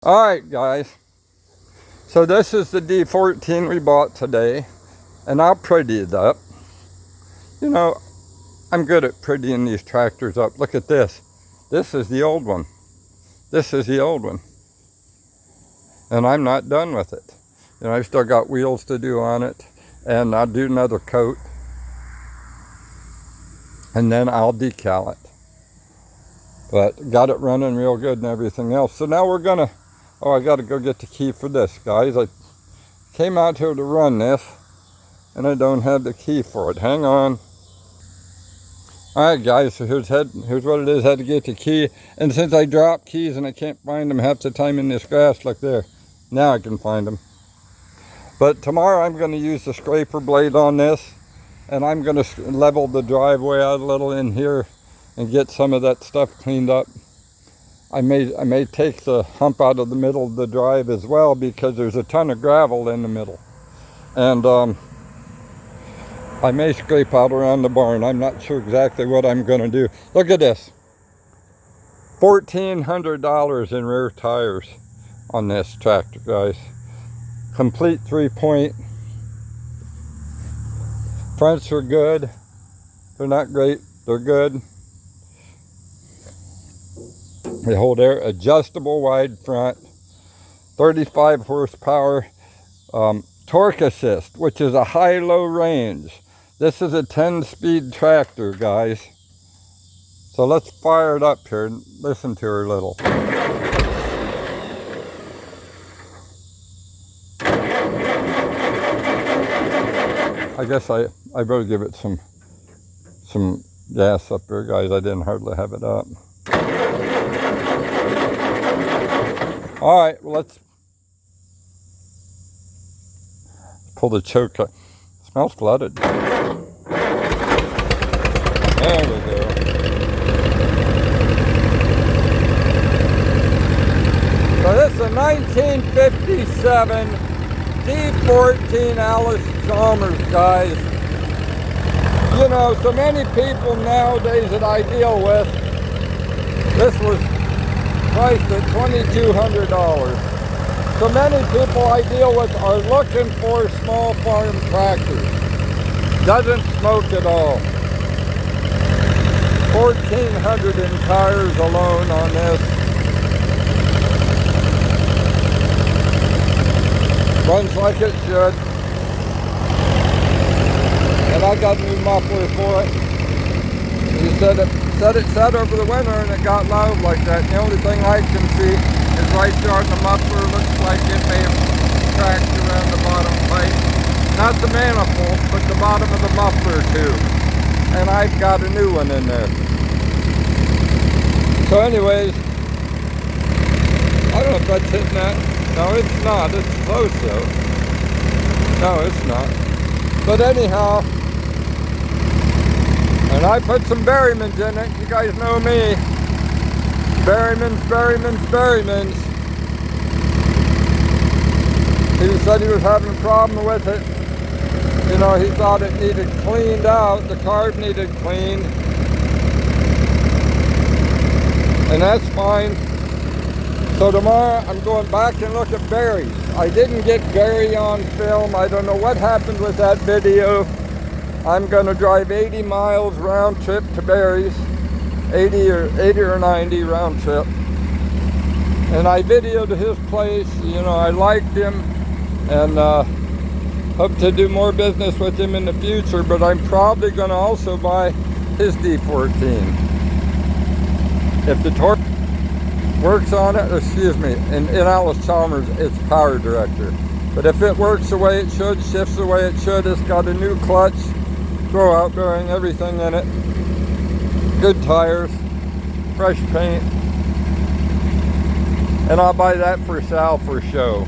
All right, guys. So this is the D14 we bought today, and I'll pretty it up. You know, I'm good at prettying these tractors up. Look at this. This is the old one. This is the old one. And I'm not done with it. You know, I've still got wheels to do on it, and I'll do another coat, and then I'll decal it. But got it running real good and everything else. So now we're gonna, oh, I gotta go get the key for this, guys. I came out here to run this, and I don't have the key for it. Hang on. All right, guys, so here's what it is. I had to get the key, and since I dropped keys and I can't find them half the time in this grass, look there. Now I can find them. But tomorrow I'm going to use the scraper blade on this, and I'm going to level the driveway out a little in here and get some of that stuff cleaned up. I may take the hump out of the middle of the drive as well, because there's a ton of gravel in the middle. And I may scrape out around the barn. I'm not sure exactly what I'm going to do. Look at this. $1,400 in rear tires on this tractor, guys. Complete 3-point. Fronts are good. They're not great. They're good. They hold air. Adjustable wide front. 35 horsepower. Torque assist, which is a high-low range. This is a 10-speed tractor, guys. So let's fire it up here and listen to her a little. I guess I better give it some gas up there, guys. I didn't hardly have it up. All right, well, let's pull the choke up. It smells flooded. There we go. So this is a 1957 D14 Allis Chalmers, guys. You know, so many people nowadays that I deal with, this was priced at $2,200. So many people I deal with are looking for small farm tractors. Doesn't smoke at all. $1,400 in tires alone on this. Runs like it should. And I got a new muffler for it. You said it sat over the winter and it got loud like that. And the only thing I can see is right there on the muffler. Looks like it may have cracked around the bottom pipe. Not the manifold, but the bottom of the muffler too. And I've got a new one in there. So anyways, I don't know if that's hitting that. No, it's not. It's close though. No, it's not. But anyhow, and I put some Berrymans in it. You guys know me. Berrymans. He said he was having a problem with it. You know, he thought it needed cleaned out. The carb needed cleaned. And that's fine. So tomorrow I'm going back and look at Barry's. I didn't get Barry on film. I don't know what happened with that video. I'm going to drive 80 miles round trip to Barry's. 80 or 90 round trip. And I videoed his place. You know, I liked him. And hope to do more business with him in the future. But I'm probably going to also buy his D14. If the torque works on it, excuse me, in Allis Chalmers, it's Power Director. But if it works the way it should, shifts the way it should, it's got a new clutch, throw-out bearing, everything in it, good tires, fresh paint, and I'll buy that for Sal for show.